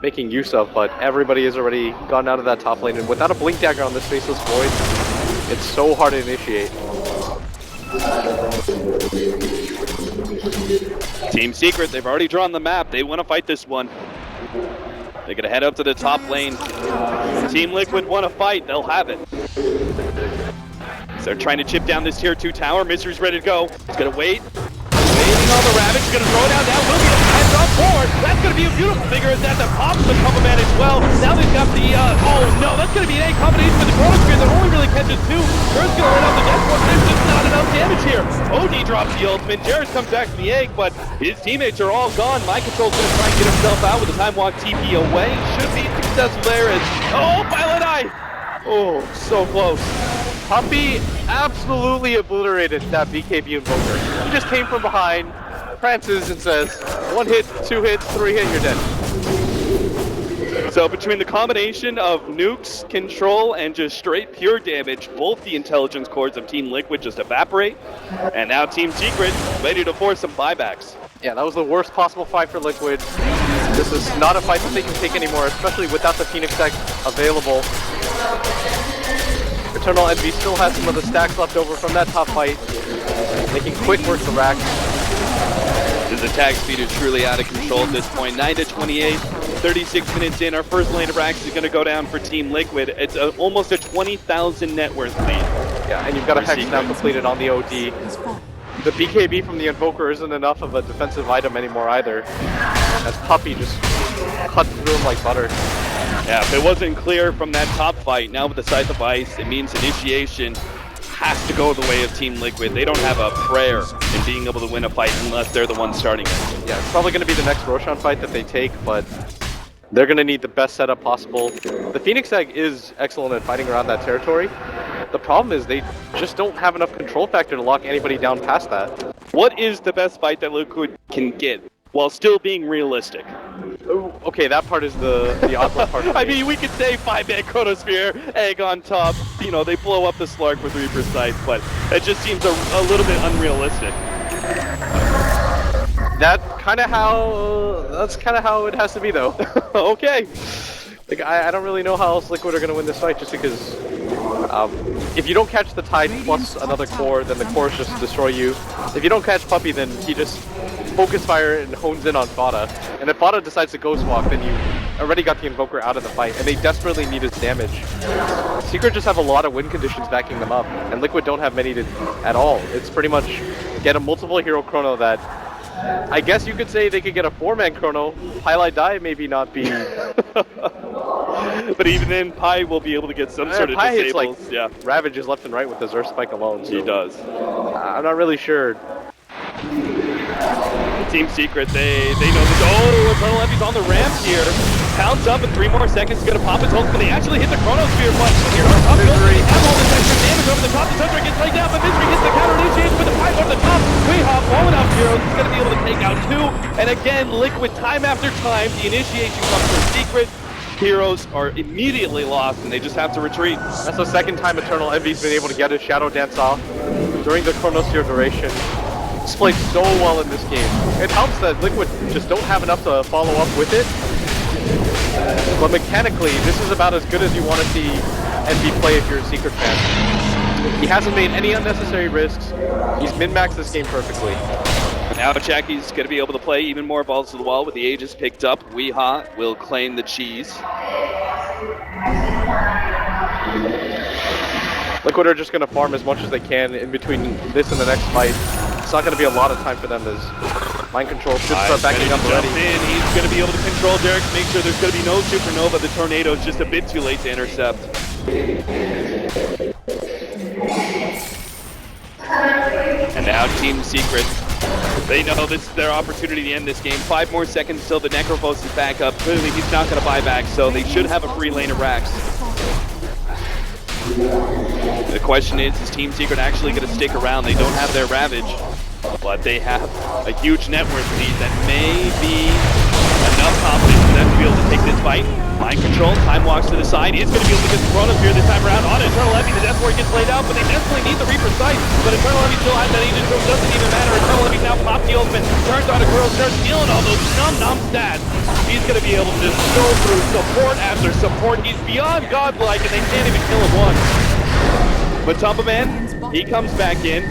making use of, but everybody has already gone out of that top lane, and without a Blink Dagger on this Faceless Void, it's so hard to initiate. Team Secret, they've already drawn the map. They want to fight this one. They're going to head up to the top lane. Team Liquid want to fight. They'll have it. So they're trying to chip down this tier 2 tower. Misery's ready to go. He's going to wait. Waiting on the Ravage. He's going to throw it down. That will be a heads up forward. That's going to be a beautiful figure as that pops the cover man as well. Now they've got the, oh no, that's going to be an A combination with the Chronosphere that only really catches 2. First going to run out the death force. There's just not enough damage here. OD drops the ultimate. Jared comes back from the egg, but his teammates are all gone. Mind Control's going to try and get himself out with the Time Walk TP away. Should be successful there as, oh, Violet Eye. Oh, so close. Puppy absolutely obliterated that BKB Invoker. He just came from behind, prances and says, 1 hit, 2 hits, 3 hit, you're dead. So between the combination of nukes, control, and just straight pure damage, both the intelligence cores of Team Liquid just evaporate, and now Team Secret ready to force some buybacks. Yeah, that was the worst possible fight for Liquid. This is not a fight that they can take anymore, especially without the Phoenix Egg available. Eternal Envy still has some of the stacks left over from that top fight, making quick work the rack. His attack speed is truly out of control at this point. 9-28, 36 minutes in. Our first lane of racks is going to go down for Team Liquid. It's almost a 20,000 net worth lead. Yeah, and you've got a Hex now completed on the OD. The BKB from the Invoker isn't enough of a defensive item anymore either, as Puppy just cut through him like butter. Yeah, if it wasn't clear from that top fight, now with the Scythe of Ice, it means initiation has to go the way of Team Liquid. They don't have a prayer in being able to win a fight unless they're the ones starting it. Yeah, it's probably going to be the next Roshan fight that they take, but they're going to need the best setup possible. The Phoenix Egg is excellent at fighting around that territory. The problem is they just don't have enough control factor to lock anybody down past that. What is the best fight that Liquid can get while still being realistic? Okay, that part is the awkward part. I mean, we could say 5-man Chronosphere, egg on top. You know, they blow up the Slark for 3 precise, but it just seems a little bit unrealistic. That's kind of how it has to be, though. Okay. Like, I don't really know how else Liquid are going to win this fight, just because If you don't catch the Tide plus another core, then the cores just destroy you. If you don't catch Puppey, then he just focus fire and hones in on Fada. And if Fada decides to Ghost Walk, then you already got the Invoker out of the fight, and they desperately need his damage. Secret just have a lot of win conditions backing them up, and Liquid don't have many at all. It's pretty much get a multiple hero chrono that I guess you could say they could get a 4-man chrono. Highlight Die maybe not be... But even then, Pi will be able to get some sort of Pi hits disables. like ravages left and right with the Zerf Spike alone. So He does. I'm not really sure. Team Secret, they know this. Oh, Eternal Epi's on the ramp here. Pounds up in 3 more seconds. He's going to pop his ult, but they actually hit the Chronosphere punch here. Up goes, they have all this extra damage over the top. The Thunder gets laid down, but Mystery gets the counter initiation with the pipe over the top. Weehawk blowing up heroes. He's going to be able to take out 2. And again, Liquid, time after time, the initiation comes from Secret. Heroes are immediately lost, and they just have to retreat. That's the second time Eternal Envy's been able to get his Shadow Dance off during the Chronosphere duration. He's played so well in this game. It helps that Liquid just don't have enough to follow up with it. But mechanically, this is about as good as you want to see Envy play if you're a Secret fan. He hasn't made any unnecessary risks. He's min-maxed this game perfectly. Now Jackie's going to be able to play even more balls to the wall with the Aegis picked up. Weeha will claim the cheese. Liquid are just going to farm as much as they can in between this and the next fight. It's not going to be a lot of time for them as Mind Control should start backing up already. He's going to be able to control Derek to make sure there's going to be no Supernova. The Tornado is just a bit too late to intercept. And now Team Secret. They know this is their opportunity to end this game. 5 more seconds till the Necrophos is back up. Clearly he's not going to buy back, so they should have a free lane of Rax. The question is Team Secret actually going to stick around? They don't have their Ravage, but they have a huge net worth lead that may be enough confidence for them to be able to take this fight. Mind Control, Time walks to the side. He's going to be able to get the Chronosphere this time around on Eternal Envy. The Death Ward gets laid out, but they definitely need the Reaper Sight. But Eternal Envy still has that Aegis, so it doesn't even matter. Eternal Envy now pops the ultimate, turns on a girl, starts stealing all those num stats. He's going to be able to just go through support after support. He's beyond godlike, and they can't even kill him once. But Man, he comes back in.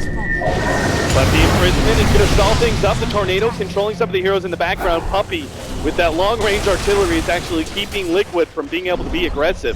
But the imprisonment is going to stall things up. The Tornado controlling some of the heroes in the background. Puppey, with that long-range artillery, is actually keeping Liquid from being able to be aggressive.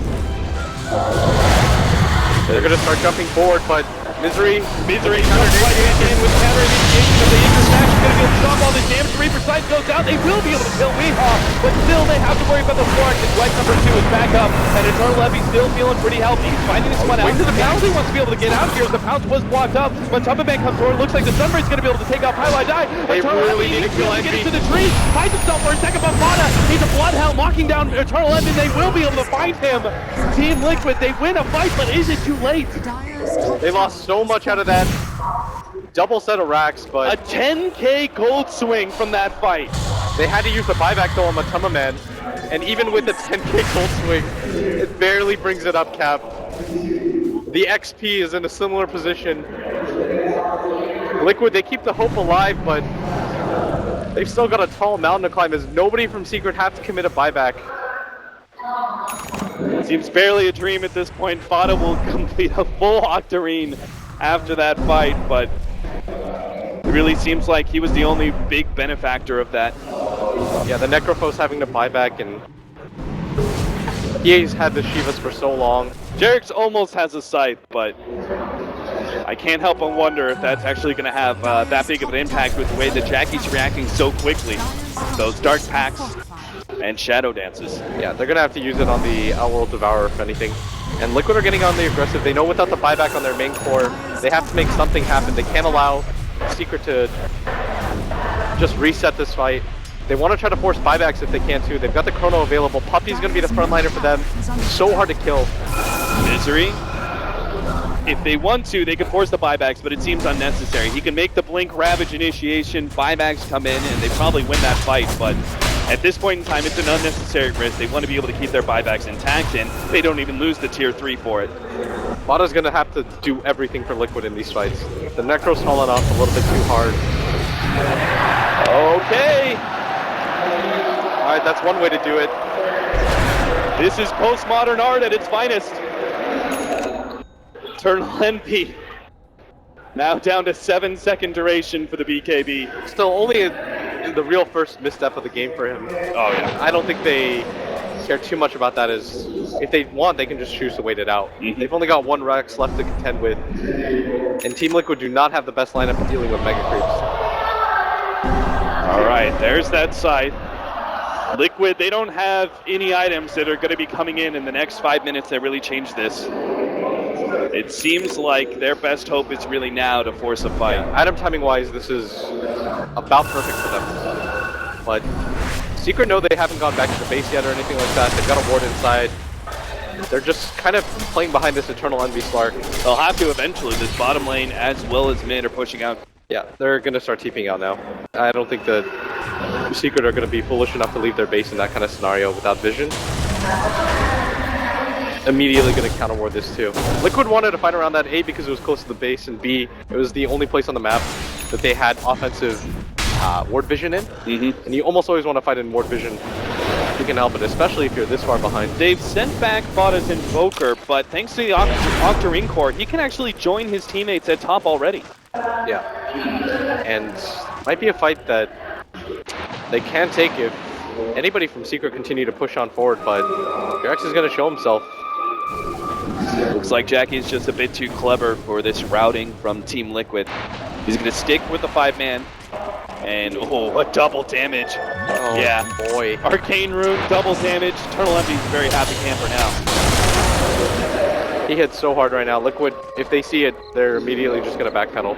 They're going to start jumping forward, but Misery jumps right back in with counter initiation of the Interstash. Is going to be able to stop all this damage. The Reaper Sight goes out. They will be able to kill Weehaw, but still they have to worry about the Florx. And Dwight number 2 is back up, and Eternal Envy still feeling pretty healthy. He's finding this one out to the Pounce. He wants to be able to get out here. The Pounce was blocked up, but Man comes forward. Looks like the Sunrays going to be able to take off Highlight Die. They really need to kill Get Envy. into the tree. Finds himself for a second, but Fada, he's a Bloodhound knocking down Eternal Envy. They will be able to find him. Team Liquid, they win a fight, but is it too late? They lost so much out of that double set of racks, but A 10k gold swing from that fight. they had to use the buyback though on Man, and even with the 10k gold swing, it barely brings it up, Cap. The XP is in a similar position. Liquid, they keep the hope alive, but they've still got a tall mountain to climb as nobody from Secret have to commit a buyback. Seems barely a dream at this point. Fada will complete a full Octarine after that fight, but it really seems like he was the only big benefactor of that. Yeah, the Necrophos having to buy back, and he's had the Shivas for so long. Jarek's almost has a scythe, but I can't help but wonder if that's actually going to have that big of an impact with the way that Jackie's reacting so quickly. Those Dark Packs and Shadow Dances. Yeah, they're going to have to use it on the Outworld Devourer, if anything. And Liquid are getting on the aggressive. They know without the buyback on their main core, they have to make something happen. They can't allow Secret to just reset this fight. They want to try to force buybacks if they can too. They've got the Chrono available. Puppey's going to be the frontliner for them. So hard to kill. Misery. If they want to, they could force the buybacks, but it seems unnecessary. He can make the Blink Ravage initiation, buybacks come in, and they probably win that fight, but at this point in time, it's an unnecessary risk. They want to be able to keep their buybacks intact, and they don't even lose the tier 3 for it. Vada's going to have to do everything for Liquid in these fights. The Necro's fallen off a little bit too hard. Okay. Alright, that's one way to do it. This is postmodern art at its finest. Eternal Envy. Now down to 7-second duration for the BKB. Still only the real first misstep of the game for him. Oh yeah. I don't think they care too much about that. As if they want, they can just choose to wait it out. They've only got one Rex left to contend with, and Team Liquid do not have the best lineup for dealing with Mega Creeps. All right, there's that side. Liquid, they don't have any items that are going to be coming in the next 5 minutes that really change this. It seems like their best hope is really now to force a fight. Item timing wise, this is about perfect for them. But Secret know they haven't gone back to the base yet or anything like that. They've got a ward inside. They're just kind of playing behind this Eternal Envy Slark. They'll have to eventually. This bottom lane as well as mid are pushing out. Yeah, they're going to start TPing out now. I don't think the Secret are going to be foolish enough to leave their base in that kind of scenario without vision. Immediately going to counter ward this too. Liquid wanted to fight around that A because it was close to the base, and B, it was the only place on the map that they had offensive ward vision in. And you almost always want to fight in ward vision if you can help it, especially if you're this far behind. They've sent back Bota's Invoker, but thanks to the Octarine core, he can actually join his teammates at top already. Yeah, and might be a fight that they can take if anybody from Secret continue to push on forward, but Jax is going to show himself. Looks like Jackie's just a bit too clever for this routing from Team Liquid. He's going to stick with the 5-man, and a double damage. Oh, yeah, boy. Arcane Rune, double damage. Eternal Envy's a very happy camper now. He hit so hard right now. Liquid, if they see it, they're immediately just going to backpedal.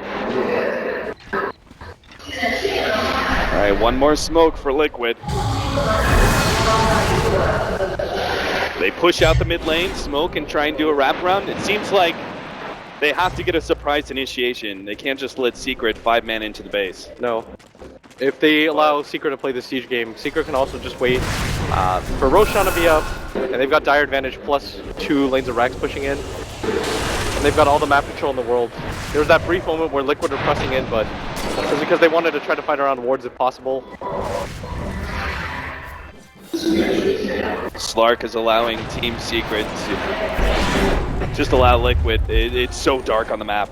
Alright, one more smoke for Liquid. They push out the mid lane, smoke, and try and do a wraparound. It seems like they have to get a surprise initiation. They can't just let Secret 5-man into the base. No. If they allow Secret to play the siege game, Secret can also just wait for Roshan to be up, and they've got dire advantage plus 2 lanes of Rax pushing in. And they've got all the map control in the world. There was that brief moment where Liquid were pressing in, but it was because they wanted to try to fight around wards if possible. Slark is allowing Team Secret to just allow Liquid. It's so dark on the map.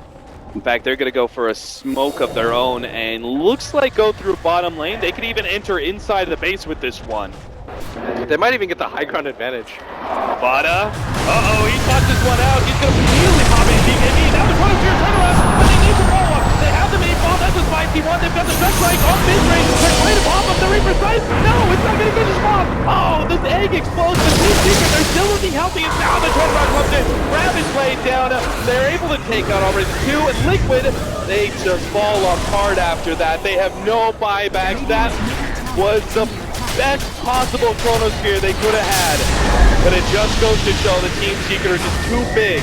In fact, they're going to go for a smoke of their own and looks like go through bottom lane. They could even enter inside the base with this one. They might even get the high ground advantage. Bada. He thought this one out. He's going to immediately pop in BKB. Now the Chrono Sphere turnaround, but they need to roll up. They have the main bomb. That's a spicy one. They've got the Sun Strike on mid-range. They're trying to bomb up the Reaper sight. No, it's not going to finish off. Oh, this egg explodes. The Team Secret, they're still looking healthy. And now the turnaround comes in. Ravage laid down. They're able to take out already the 2. And Liquid, they just fall apart after that. They have no buybacks. That was the best possible Chronosphere they could have had. But it just goes to show the Team Secret are just too big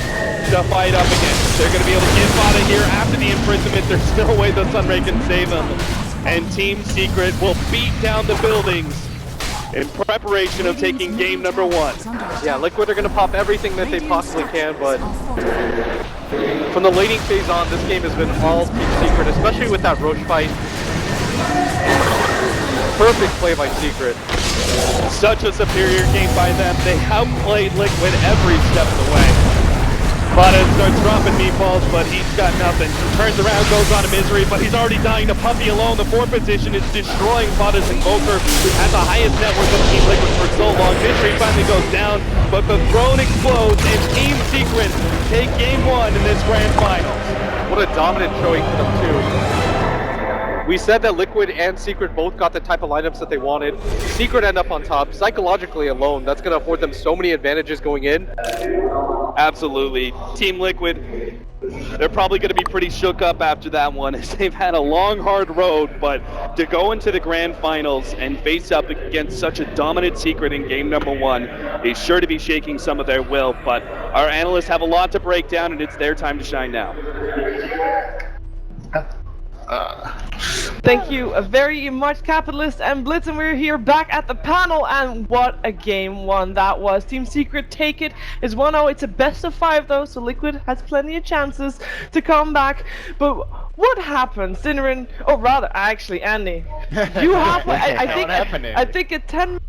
to fight up against. They're going to be able to get Bada here after the imprisonment. There's no way the Sunray can save them. And Team Secret will beat down the buildings in preparation of taking game number 1. Yeah, Liquid are going to pop everything that they possibly can, but from the laning phase on, this game has been all Team Secret, especially with that Roche fight. Perfect play by Secret. Such a superior game by them. They outplayed Liquid every step of the way. Bada starts dropping meatballs, but he's got nothing. Turns around, goes on to misery, but he's already dying to Puppy alone. The 4th position is destroying Bada's Invoker, who had the highest net worth of Team Liquid for so long. Misery finally goes down, but the throne explodes, and Team Secret take game 1 in this grand finals. What a dominant showing for them too. We said that Liquid and Secret both got the type of lineups that they wanted. Secret end up on top. Psychologically alone, that's going to afford them so many advantages going in. Absolutely. Team Liquid, they're probably going to be pretty shook up after that one, as they've had a long, hard road, but to go into the grand finals and face up against such a dominant Secret in game number 1 is sure to be shaking some of their will, but our analysts have a lot to break down, and it's their time to shine now. Thank you very much, Capitalist and Blitz, and we're here back at the panel, and what a game 1 that was. Team Secret take it. It's 1-0. It's a best of 5 though, so Liquid has plenty of chances to come back. But what happened, Synerin? Oh, rather, actually, Andy, you have. I think a 10